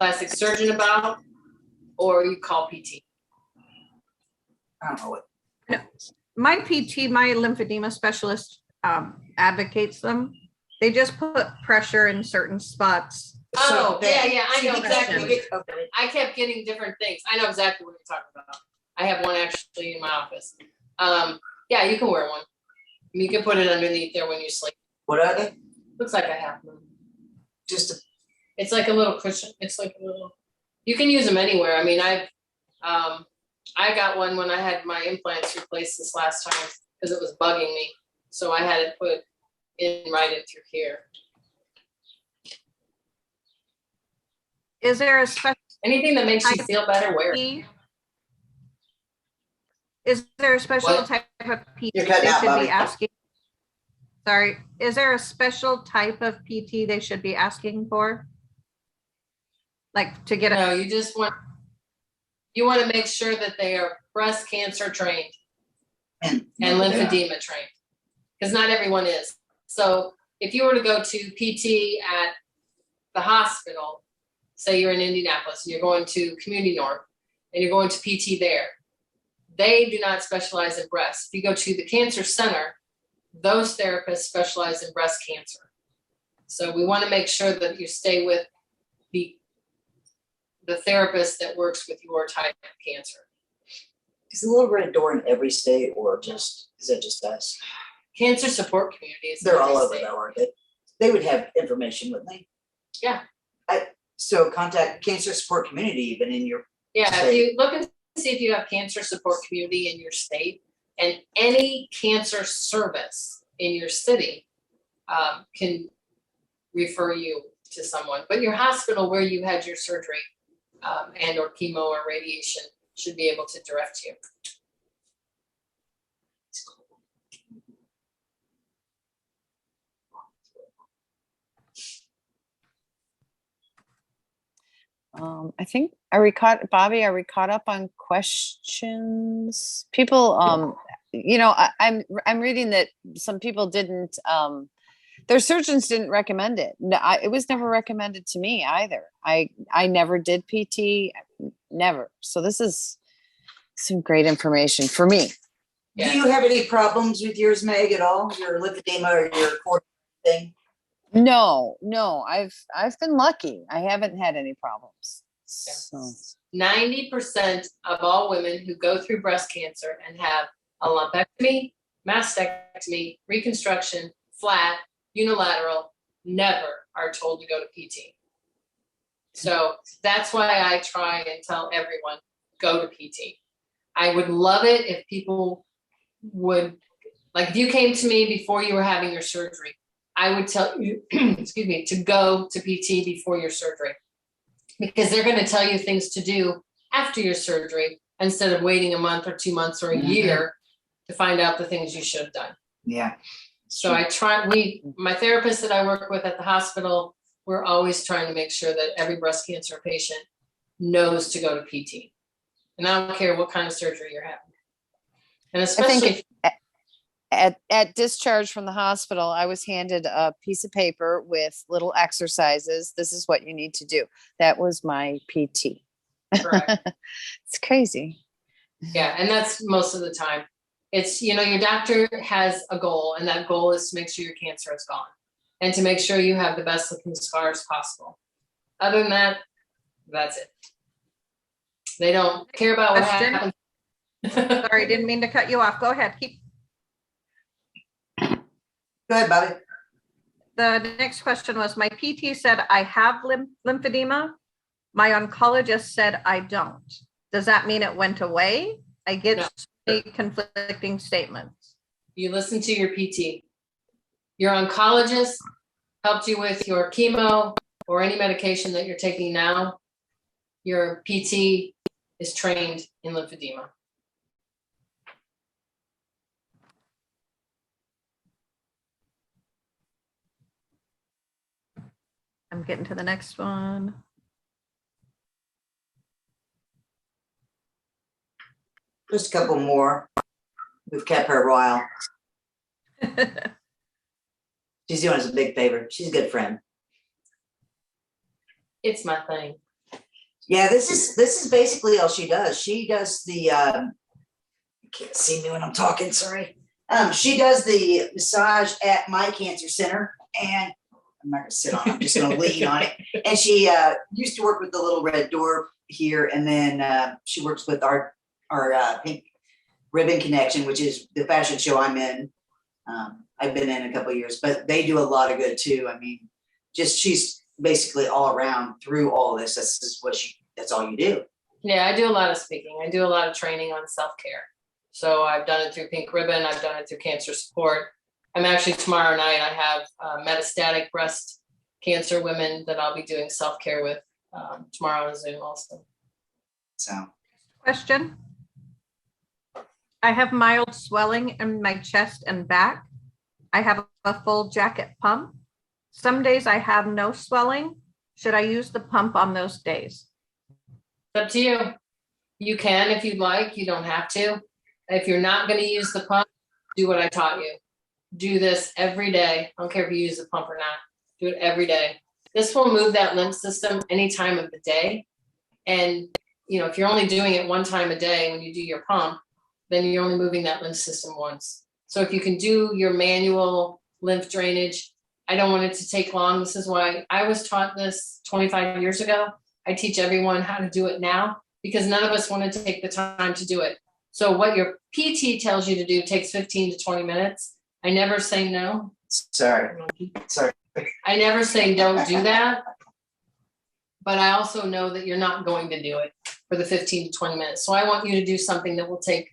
plastic surgeon about, or you call PT.
I don't know what.
My PT, my lymphedema specialist, advocates them. They just put pressure in certain spots.
Oh, yeah, I know
See,
exactly.
Okay.
I kept getting different things. I know exactly what you're talking about. I have one actually in my office. Yeah, you can wear one. You can put it underneath there when you sleep.
What are they?
Looks like a half moon.
Just a,
It's like a little cushion. It's like a little, you can use them anywhere. I mean, I got one when I had my implants replaced this last time because it was bugging me. So I had it put in right in through here.
Is there a special
Anything that makes you feel better, wear it.
Is there a special
What?
type of PT
You're
they
cutting out,
should
Bobby.
be asking? Sorry, is there a special type of PT they should be asking for? Like to get a,
No, you want to make sure that they are breast cancer trained and lymphedema trained, because not everyone is. So if you were to go to PT at the hospital, say you're in Indianapolis and you're going to Community North and you're going to PT there, they do not specialize in breast. If you go to the cancer center, those therapists specialize in breast cancer. So we want to make sure that you stay with the therapist that works with your type of cancer.
is the Little Red Door in every state, or just, is that just us?
Cancer support communities.
They're all over though, aren't they? They would have information, wouldn't they?
Yeah.
So contact Cancer Support Community even in your,
Yeah, if you look and see if you have cancer support community in your state, and any cancer service in your city can refer you to someone. But your hospital where you had your surgery and or chemo or radiation should be able to direct you.
I think, are we caught, Bobby, are we caught up on questions? People, I'm reading that some people didn't, their surgeons didn't recommend it. No, it was never recommended to me either. I never did PT, never. So this is some great information for me.
Yeah.
do you have any problems with yours, Meg, at all? Your lymphedema or your cord thing?
No, I've been lucky. I haven't had any problems. So
90% of all women who go through breast cancer and have a lumpectomy, mastectomy, reconstruction, flat, unilateral, never are told to go to PT. So that's why I try and tell everyone, go to PT. I would love it if people would, like if you came to me before you were having your surgery, I would tell you, excuse me, to go to PT before your surgery, because they're going to tell you things to do after your surgery instead of waiting a month or 2 months or a year to find out the things you should have done.
Yeah.
So I try, my therapist that I work with at the hospital, we're always trying to make sure that every breast cancer patient knows to go to PT. And I don't care what kind of surgery you're having. And especially,
At discharge from the hospital, I was handed a piece of paper with little exercises. This is what you need to do. That was my PT.
Correct.
It's crazy.
Yeah, and that's most of the time. It's, your doctor has a goal, and that goal is to make sure your cancer is gone and to make sure you have the best looking scars possible. Other than that, that's it. They don't care about what
Question?
happens.
Sorry, didn't mean to cut you off. Go ahead.
Go ahead, Bobby.
The next question was, my PT said I have lymphedema. My oncologist said I don't. Does that mean it went away? I get
No.
so many conflicting statements.
You listen to your PT. Your oncologist helped you with your chemo or any medication that you're taking now. Your PT is trained in lymphedema.
I'm getting to the next one.
Just a couple more. We've kept her a while. She's doing us a big favor. She's a good friend.
It's my thing.
Yeah, this is basically all she does. She does the you can't see me when I'm talking, sorry. She does the massage at my cancer center, and I'm not gonna sit on it, I'm just gonna lean on it. And she used to work with the Little Red Door here, and then she works with our Pink Ribbon Connection, which is the fashion show I'm in. I've been in a couple of years, but they do a lot of good too. I mean, just she's basically all around through all this. That's all you do.
Yeah, I do a lot of speaking. I do a lot of training on self-care. So I've done it through Pink Ribbon. I've done it through Cancer Support. I'm actually tomorrow night, I have metastatic breast cancer women that I'll be doing self-care with tomorrow on Zoom also.
So
Question. I have mild swelling in my chest and back. I have a full jacket pump. Some days I have no swelling. Should I use the pump on those days?
It's up to you. You can if you'd like. You don't have to. If you're not going to use the pump, do what I taught you. Do this every day. I don't care if you use the pump or not. Do it every day. This will move that lymph system any time of the day. And, if you're only doing it one time a day when you do your pump, then you're only moving that lymph system once. So if you can do your manual lymph drainage, I don't want it to take long. This is why I was taught this 25 years ago. I teach everyone how to do it now because none of us want to take the time to do it. So what your PT tells you to do takes 15 to 20 minutes. I never say no.
sorry.
I never say don't do that. But I also know that you're not going to do it for the 15 to 20 minutes. So I want you to do something that will take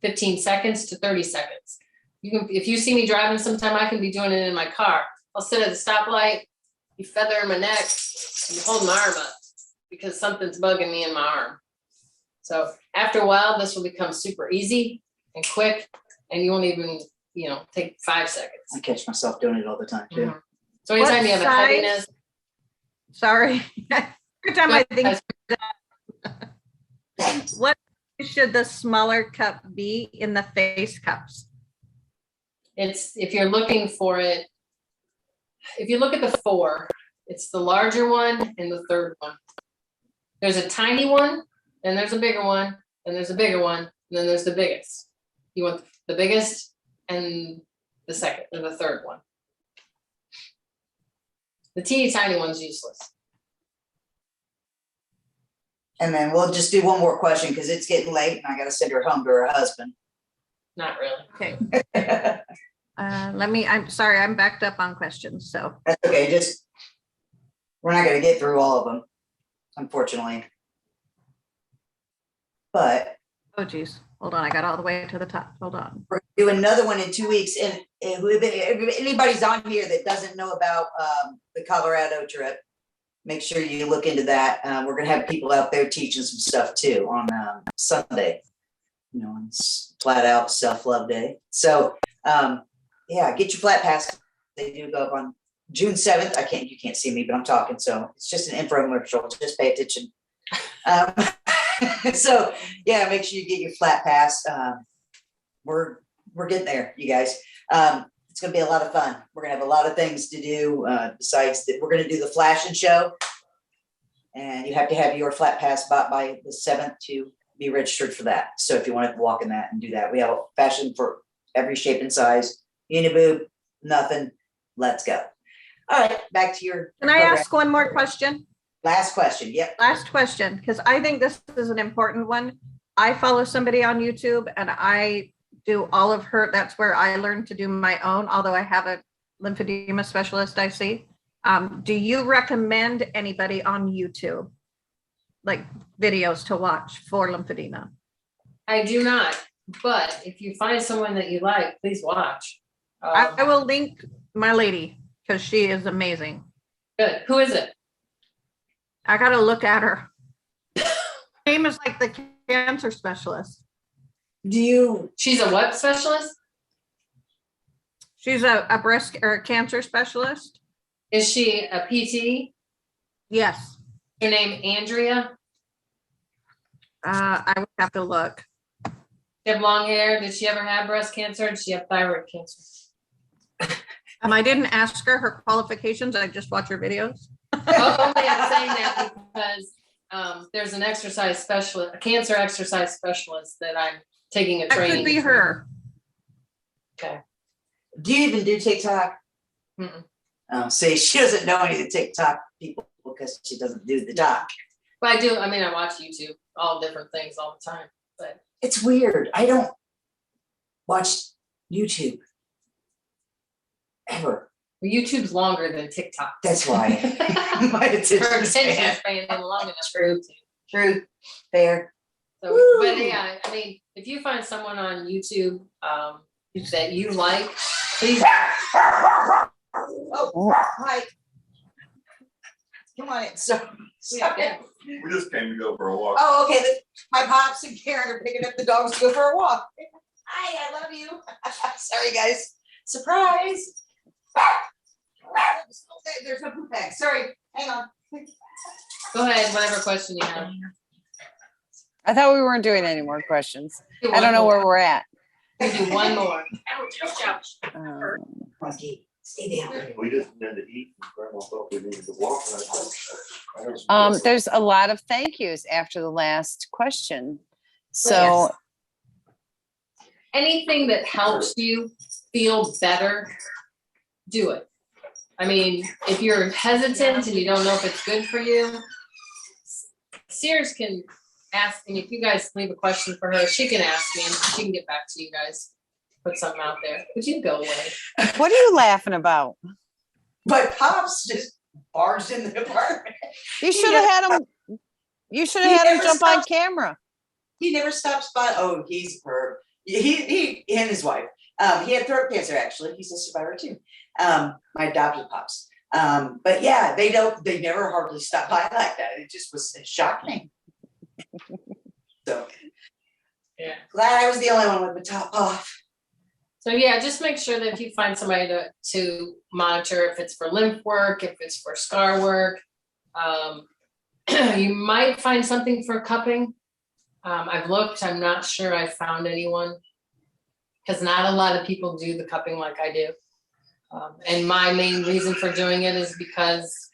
15 seconds to 30 seconds. If you see me driving sometime, I can be doing it in my car. I'll sit at the stoplight, you feather in my neck, and you hold my arm up because something's bugging me in my arm. So after a while, this will become super easy and quick, and you won't even, take 5 seconds.
I catch myself doing it all the time too.
Mhm. So anytime you have a heaviness.
Sorry. Every time I think what should the smaller cup be in the face cups?
If you're looking for it, if you look at the 4, it's the larger one and the third one. There's a tiny one, and there's a bigger one, and there's a bigger one, and then there's the biggest. You want the biggest and the second or the third one. The teeny tiny one's useless.
And then we'll just do one more question because it's getting late and I got to send her home to her husband.
Not really.
Okay. I'm sorry, I'm backed up on questions, so.
That's okay. We're not going to get through all of them, unfortunately. But.
Oh, geez. Hold on. I got all the way to the top. Hold on.
We're doing another one in 2 weeks. And if anybody's on here that doesn't know about the Colorado trip, make sure you look into that. We're going to have people out there teaching some stuff too on Sunday, on flat out self-love day. So get your flat pass. They do go up on June 7th. You can't see me, but I'm talking. So it's just an infomercial. Just pay attention. So make sure you get your flat pass. We're we're getting there, you guys. It's gonna be a lot of fun. We're gonna have a lot of things to do, besides that, we're gonna do the fashion show. And you have to have your flat pass bought by the 7th to be registered for that. So if you want to walk in that and do that, we have a fashion for every shape and size, uniboob, nothing, let's go. All right, back to your.
Can I ask one more question?
Last question, yep.
Last question, because I think this is an important one. I follow somebody on YouTube and I do all of her, that's where I learned to do my own, although I have a lymphedema specialist I see. Do you recommend anybody on YouTube, like videos to watch for lymphedema?
I do not, but if you find someone that you like, please watch.
I will link my lady because she is amazing.
Good. Who is it?
I got to look at her. Name is like the cancer specialist.
She's a what specialist?
She's a breast or a cancer specialist.
Is she a PT?
Yes.
Her name Andrea?
I would have to look.
She have long hair? Did she ever have breast cancer? Did she have thyroid cancer?
I didn't ask her qualifications. I just watch her videos.
Oh, only I'm saying that because there's an exercise specialist, a cancer exercise specialist that I'm taking a
That
training.
could be her.
Okay.
Do you even do TikTok?
Mm-mm.
See, she doesn't know any of the TikTok people because she doesn't do the doc.
But I do. I mean, I watch YouTube, all different things all the time. But
It's weird. I don't watch YouTube ever.
YouTube's longer than TikTok.
That's why. My attention
Her attention
span.
span isn't long enough.
True. True. Fair.
So,
Woo.
but yeah, I mean, if you find someone on YouTube that you like, please.
Oh, hi. Come on in. Sorry.
We just came to go for a walk.
Oh, okay. My pops and Karen are picking up the dogs to go for a walk. Hi, I love you. Sorry, guys. Surprise. There's no poop bag. Sorry. Hang on.
Go ahead, whatever question you have.
I thought we weren't doing any more questions.
Do
I
one
don't know
more.
where we're at.
We do one more.
Monkey, stay down.
We just had to eat and grandma thought we needed to walk. And I said,
There's a lot of thank yous after the last question. So
Yes.
Anything that helps you feel better, do it. I mean, if you're hesitant and you don't know if it's good for you, Sears can ask, and if you guys leave a question for her, she can ask me and she can get back to you guys. Put something out there. Would you go away?
what are you laughing about?
But pops just barged in the apartment.
You should have had him. You should have
He
had him
never
jump on
stops.
camera.
He never stops by. Oh, he's per. He and his wife. He had throat cancer. Actually, he's a survivor too. My adopted pops. But yeah, they never hardly stop by like that. It just was shocking. So
Yeah.
glad I was the only one with the top off.
So yeah, just make sure that if you find somebody to monitor, if it's for lymph work, if it's for scar work, you might find something for cupping. I've looked, I'm not sure I found anyone because not a lot of people do the cupping like I do. And my main reason for doing it is because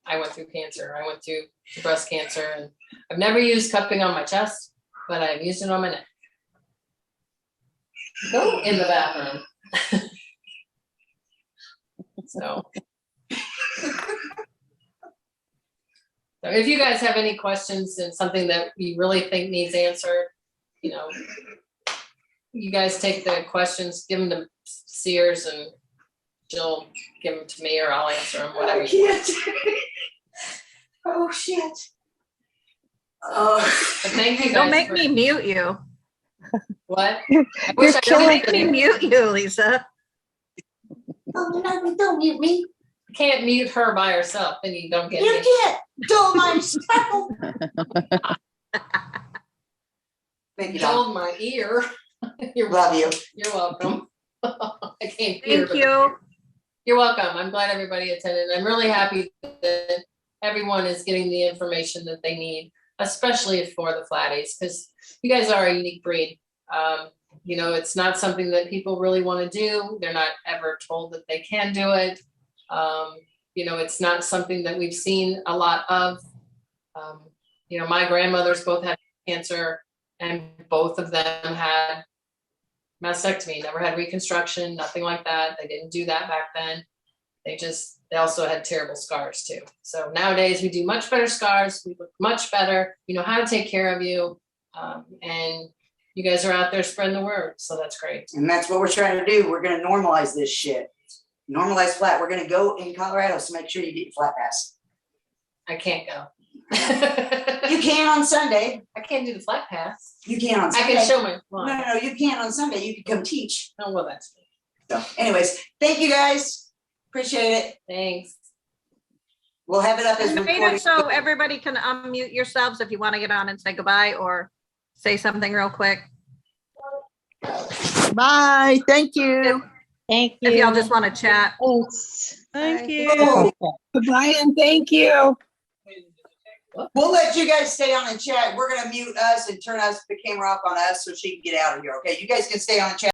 I went through cancer. I went through breast cancer and I've never used cupping on my chest, but I've used it on my neck. Go in the bathroom. So if you guys have any questions and something that you really think needs answered, you guys take the questions, give them to Sears and she'll give them to me or I'll answer them, whatever.
I can't. Oh shit. Oh.
But thank you guys.
Don't make
for-
me mute you.
What?
You're
wish I
Don't
killing
make me mute you, Lisa.
Oh no, don't mute me.
Can't mute her by herself, then you don't get
You
me.
can't. Don't mind stuff. Maybe not.
Hold my ear. You're
Love you.
You're welcome. I can't hear.
Thank
but-
you.
You're welcome. I'm glad everybody attended. I'm really happy that everyone is getting the information that they need, especially for the flatties, because you guys are a unique breed. You know, it's not something that people really want to do. They're not ever told that they can do it. You know, it's not something that we've seen a lot of. You know, my grandmothers both had cancer, and both of them had mastectomy, never had reconstruction, nothing like that. They didn't do that back then. They also had terrible scars too. So nowadays we do much better scars. We look much better. We know how to take care of you. And you guys are out there spreading the word. So that's great.
And that's what we're trying to do. We're gonna normalize this shit. Normalize flat. We're gonna go in Colorado, so make sure you get your flat pass.
I can't go.
You can on Sunday.
I can't do the flat pass.
You can on
I
Sunday.
can show my
No,
line.
no, you can on Sunday. You can come teach.
Oh, well, that's good.
So anyways, thank you guys. Appreciate it.
Thanks.
We'll have it up as
And made
recorded.
it so everybody can unmute yourselves if you want to get on and say goodbye or say something real quick.
Bye. Thank you.
Thank
If y'all just want to chat.
Thanks.
Thank
Bye.
you.
Oh,
Goodbye and thank you.
we'll let you guys stay on and chat. We're gonna mute us and turn the camera off on us so she can get out of here. Okay, you guys can stay on and chat.